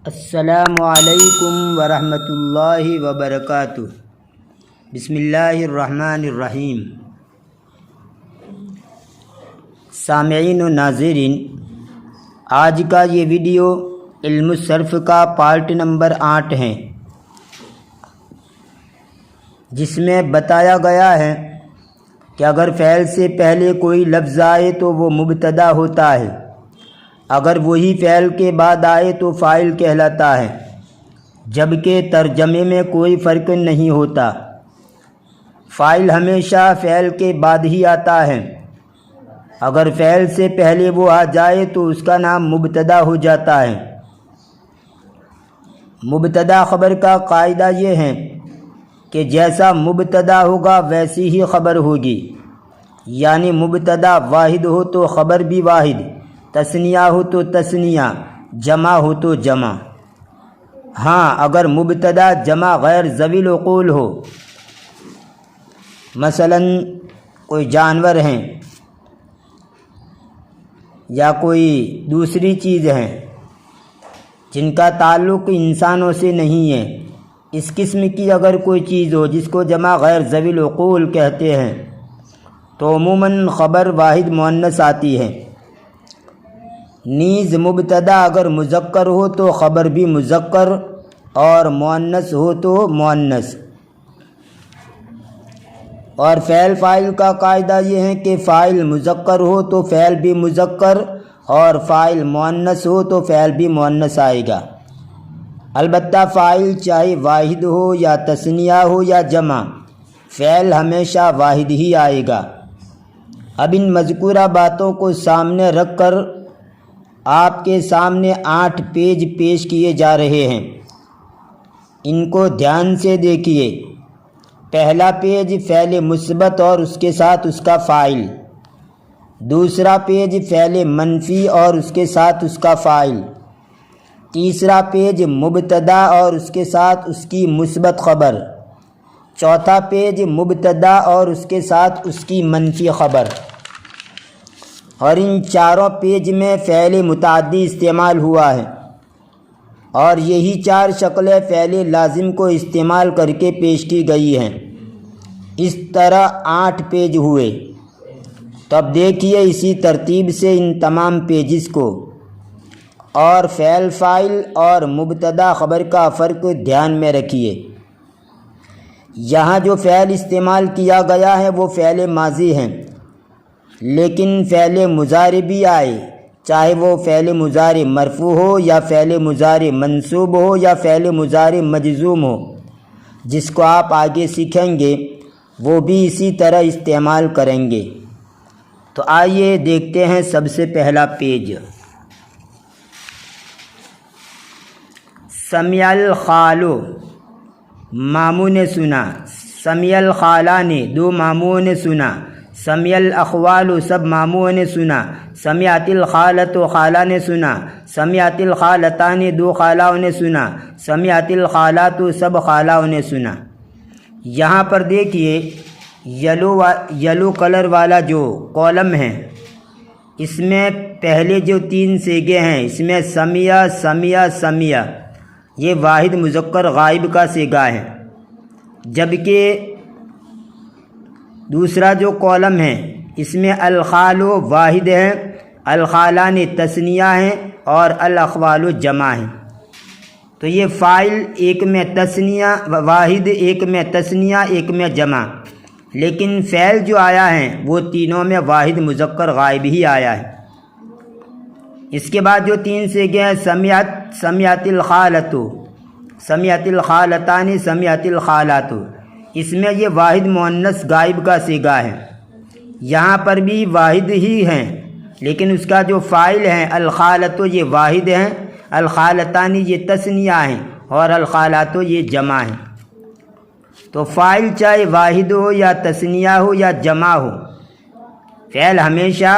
السلام علیکم ورحمۃ اللہ وبرکاتہ۔ بسم اللہ الرحمن الرحیم۔ سامعین و ناظرین، آج کا یہ ویڈیو علم الصرف کا پارٹ نمبر 8 ہے، جس میں بتایا گیا ہے کہ اگر فعل سے پہلے کوئی لفظ آئے تو وہ مبتدا ہوتا ہے، اگر وہی فعل کے بعد آئے تو فاعل کہلاتا ہے، جبکہ ترجمے میں کوئی فرق نہیں ہوتا۔ فاعل ہمیشہ فعل کے بعد ہی آتا ہے، اگر فعل سے پہلے وہ آ جائے تو اس کا نام مبتدا ہو جاتا ہے۔ مبتدا خبر کا قاعدہ یہ ہے کہ جیسا مبتدا ہوگا ویسی ہی خبر ہوگی، یعنی مبتدا واحد ہو تو خبر بھی واحد، تثنیہ ہو تو تثنیہ، جمع ہو تو جمع۔ ہاں، اگر مبتدا جمع غیر ذوی العقول ہو، مثلا کوئی جانور ہیں یا کوئی دوسری چیز ہے جن کا تعلق انسانوں سے نہیں ہے، اس قسم کی اگر کوئی چیز ہو جس کو جمع غیر ذوی العقول کہتے ہیں، تو عموماً خبر واحد مؤنث آتی ہے۔ نیز مبتدا اگر مذکر ہو تو خبر بھی مذکر، اور مؤنث ہو تو مؤنث۔ اور فعل فاعل کا قاعدہ یہ ہے کہ فاعل مذکر ہو تو فعل بھی مذکر، اور فاعل مؤنث ہو تو فعل بھی مؤنث آئے گا۔ البتہ فاعل چاہے واحد ہو یا تثنیہ ہو یا جمع، فعل ہمیشہ واحد ہی آئے گا۔ اب ان مذکورہ باتوں کو سامنے رکھ کر آپ کے سامنے 8 پیج پیش کیے جا رہے ہیں، ان کو دھیان سے دیکھیے۔ پہلا پیج فعل مثبت اور اس کے ساتھ اس کا فاعل، دوسرا پیج فعل منفی اور اس کے ساتھ اس کا فاعل، تیسرا پیج مبتدا اور اس کے ساتھ اس کی مثبت خبر، چوتھا پیج مبتدا اور اس کے ساتھ اس کی منفی خبر۔ اور ان چاروں پیج میں فعل متعدی استعمال ہوا ہے، اور یہی 4 شکلیں فعل لازم کو استعمال کر کے پیش کی گئی ہیں۔ اس طرح 8 پیج ہوئے۔ تو اب دیکھیے اسی ترتیب سے ان تمام پیجز کو، اور فعل فاعل اور مبتدا خبر کا فرق دھیان میں رکھیے۔ یہاں جو فعل استعمال کیا گیا ہے وہ فعل ماضی ہیں، لیکن فعل مضارع بھی آئے، چاہے وہ فعل مضارع مرفوع ہو یا فعل مضارع منصوب ہو یا فعل مضارع مجزوم ہو، جس کو آپ آگے سیکھیں گے وہ بھی اسی طرح استعمال کریں گے۔ تو آئیے دیکھتے ہیں سب سے پہلا پیج۔ سمع الخال، ماموں نے سنا۔ سمع الخالان، 2 ماموں نے سنا۔ سمع الاخوال، سب ماموں نے سنا۔ سمعت الخالۃ، خالہ نے سنا۔ سمعت الخالتان، 2 خالہ نے سنا۔ سمعت الخالات، سب خالہ نے سنا۔ یہاں پر دیکھیے یلو کلر والا جو کالم ہے، اس میں پہلے جو 3 صیغے ہیں، اس میں سمع سمع سمع، یہ واحد مذکر غائب کا صیغہ ہے، جبکہ دوسرا جو کالم ہے اس میں الخال واحد ہے، الخالان تثنیہ ہیں اور الاخوال جمع ہیں۔ تو یہ فاعل ایک میں تثنیہ واحد، ایک میں تثنیہ، ایک میں جمع، لیکن فعل جو آیا ہے وہ تینوں میں واحد مذکر غائب ہی آیا ہے۔ اس کے بعد جو 3 صیغے ہیں، سمعت الخالۃ، سمعت الخالتان، سمعت الخالات، اس میں یہ واحد مؤنث غائب کا صیغہ ہے۔ یہاں پر بھی واحد ہی ہیں، لیکن اس کا جو فاعل ہے الخالۃ یہ واحد ہیں، الخالتان یہ تثنیہ ہیں، اور الخالات یہ جمع ہیں۔ تو فاعل چاہے واحد ہو یا تثنیہ ہو یا جمع ہو، فعل ہمیشہ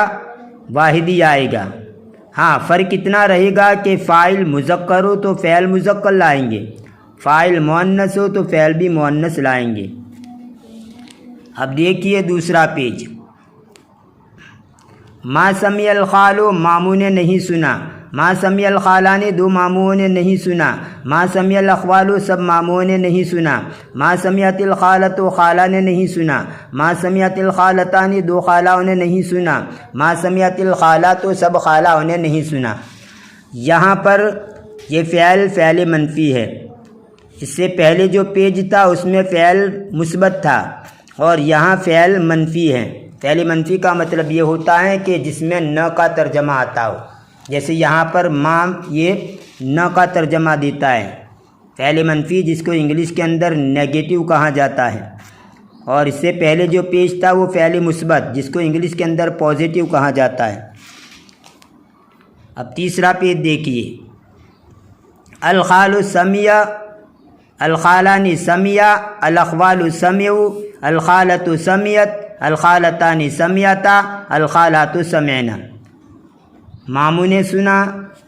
واحد ہی آئے گا۔ ہاں، فرق اتنا رہے گا کہ فاعل مذکر ہو تو فعل مذکر لائیں گے، فاعل مؤنث ہو تو فعل بھی مؤنث لائیں گے۔ اب دیکھیے دوسرا پیج۔ ما سمع الخال، ماموں نے نہیں سنا۔ ما سمع الخالان دو ماموں نے نہیں سنا، ما سمع الاخوال سب ماموں نے نہیں سنا، ما سمعت الخالۃ خالہ نے نہیں سنا، ما سمعت الخالتان دو خالہ نے نہیں سنا، ما سمعت الخالات سب خالہ نے نہیں سنا۔ یہاں پر یہ فعل منفی ہے۔ اس سے پہلے جو پیج تھا اس میں فعل مثبت تھا اور یہاں فعل منفی ہے۔ فعل منفی کا مطلب یہ ہوتا ہے کہ جس میں نہ کا ترجمہ آتا ہو، جیسے یہاں پر ماں یہ نہ کا ترجمہ دیتا ہے۔ فعل منفی جس کو انگلش کے اندر نیگیٹو کہا جاتا ہے، اور اس سے پہلے جو پیج تھا وہ فعل مثبت جس کو انگلش کے اندر پازیٹیو کہا جاتا ہے۔ اب تیسرا پیج دیکھیے، الخال سمع، الخالان سمع، الاخوال سمعوا، الخالۃ سمعت، الخالتان سمعتا، الخالات سمعنا۔ ماموں نے سنا،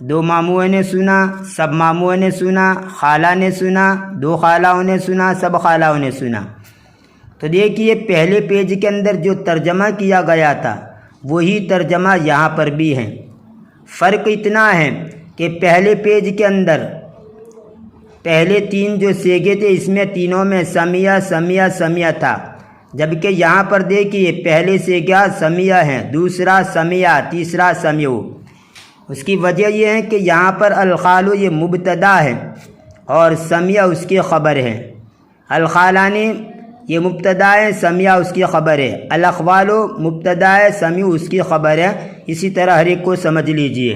دو ماموں نے سنا، سب ماموں نے سنا، خالہ نے سنا، دو خالہ نے سنا، سب خالہ نے سنا۔ تو دیکھیے پہلے پیج کے اندر جو ترجمہ کیا گیا تھا وہی ترجمہ یہاں پر بھی ہے۔ فرق اتنا ہے کہ پہلے پیج کے اندر پہلے تین جو سیگے تھے اس میں تینوں میں سمع سمع سمع تھا، جبکہ یہاں پر دیکھیے پہلے سیگا سمع ہے، دوسرا سمع، تیسرا سمعوا۔ اس کی وجہ یہ ہے کہ یہاں پر الخال یہ مبتدا ہے اور سمع اس کی خبر ہے۔ الخالانی یہ مبتدا ہے، سمع اس کی خبر ہے۔ الاخوال مبتدا ہے، سمع اس کی خبر ہے۔ اسی طرح ہر ایک کو سمجھ لیجئے۔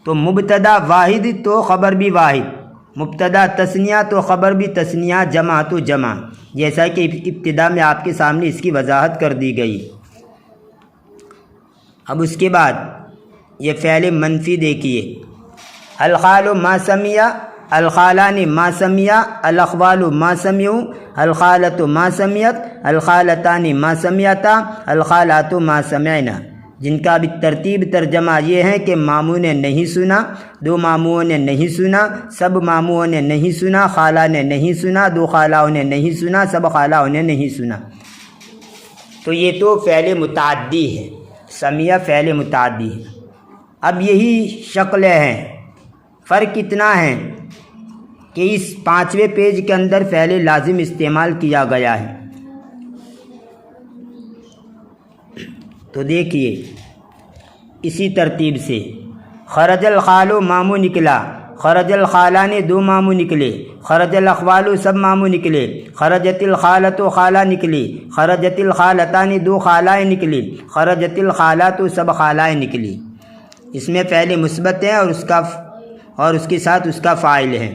تو مبتدا واحد تو خبر بھی واحد، مبتدا تثنیہ تو خبر بھی تثنیہ، جمع تو جمع، جیسا کہ ابتدا میں آپ کے سامنے اس کی وضاحت کر دی گئی۔ اب اس کے بعد یہ فعل منفی دیکھیے، الخال ما سمع، الخالان ما سمع، الاخوال ما سمعوا، الخالۃ ما سمعت، الخالتان ما سمعتا، الخالات ما سمعنا، جن کا بھی ترتیب ترجمہ یہ ہے کہ ماموں نے نہیں سنا، دو ماموں نے نہیں سنا، سب ماموں نے نہیں سنا، خالہ نے نہیں سنا، دو خالہ نے نہیں سنا، سب خالہ نے نہیں سنا۔ تو یہ تو فعل متعدی ہے، سمع فعل متعدی ہے۔ اب یہی شکلیں ہیں، فرق اتنا ہے کہ اس 5ویں پیج کے اندر فعل لازم استعمال کیا گیا ہے۔ تو دیکھیے اسی ترتیب سے، خرج الخال ماموں نکلا، خرج الخالان دو ماموں نکلے، خرج الاخوال سب ماموں نکلے، خرجت الخالۃ خالہ نکلی، خرجت الخالتان دو خالائیں نکلی، خرجت الخالات سب خالائیں نکلی۔ اس میں فعل مثبت ہے اور اس کے ساتھ اس کا فاعل ہے۔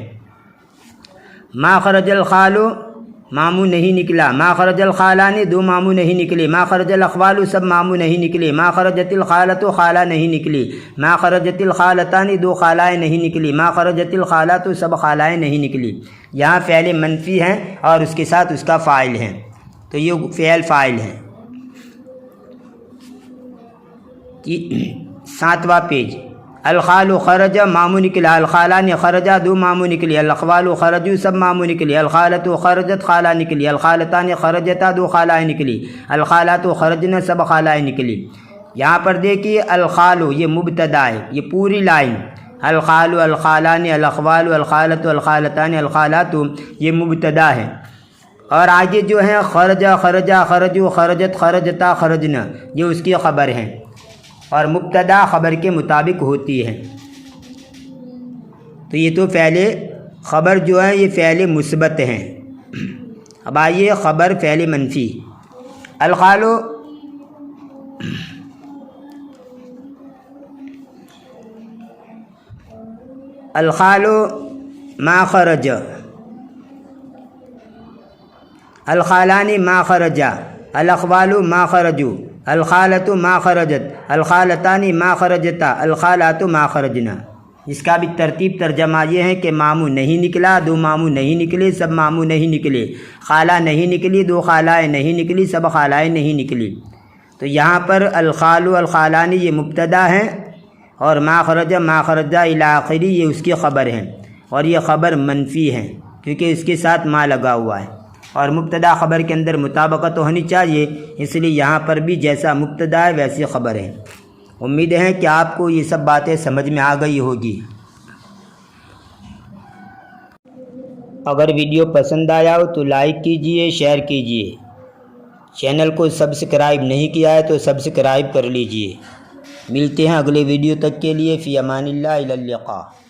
ما خرج الخال ماموں نہیں نکلا، ما خرج الخالان دو ماموں نہیں نکلے، ما خرج الاخوال سب ماموں نہیں نکلے، ما خرجت الخالۃ خالہ نہیں نکلی، ما خرجت الخالتان دو خالائیں نہیں نکلی، ما خرجت الخالات سب خالائیں نہیں نکلی۔ یہاں فعل منفی ہے اور اس کے ساتھ اس کا فاعل ہے، تو یہ فعل فاعل ہے۔ 7واں پیج، الخال خرج ماموں نکلا، الخالان خرجا دو ماموں نکلی، الاخوال خرجو سب ماموں نکلی، الخالۃ خرجت خالہ نکلی، الخالتان خرجتا دو خالائیں نکلی، الخالات خرجن سب خالائیں نکلی۔ یہاں پر دیکھیے الخال یہ مبتدا ہے، یہ پوری لائن الخال الخالان الاخوال الخالۃ الخالتان الخالات یہ مبتدا ہے، اور آگے جو ہیں خرجا خرجا خرجو خرجت خرجتا خرجنا یہ اس کی خبر ہیں، اور مبتدا خبر کے مطابق ہوتی ہے۔ تو یہ تو فعل خبر جو ہے یہ فعل مثبت ہیں۔ اب آئیے خبر فعل منفی، الخال الخال ما خرج، الخالان ما خرجا، الاخوال ما خرجوا، الخالۃ ما خرجت، الخالتان ما خرجتا، الخالات ما خرجنا۔ اس کا بھی ترتیب ترجمہ یہ ہے کہ ماموں نہیں نکلا، دو ماموں نہیں نکلے، سب ماموں نہیں نکلے، خالہ نہیں نکلی، دو خالائیں نہیں نکلی، سب خالائیں نہیں نکلی۔ تو یہاں پر الخال الخالان یہ مبتدا ہیں اور ما خرجہ الی آخری یہ اس کی خبر ہیں، اور یہ خبر منفی ہے کیونکہ اس کے ساتھ ما لگا ہوا ہے، اور مبتدا خبر کے اندر مطابقت ہونی چاہیے، اس لیے یہاں پر بھی جیسا مبتدا ہے ویسی خبر ہے۔ امید ہے کہ آپ کو یہ سب باتیں سمجھ میں آ گئی ہوگی۔ اگر ویڈیو پسند آیا ہو تو لائک کیجئے، شیئر کیجئے۔ چینل کو سبسکرائب نہیں کیا ہے تو سبسکرائب کر لیجئے۔ ملتے ہیں اگلے ویڈیو تک کے لیے، فی امان اللہ، الی اللقاء۔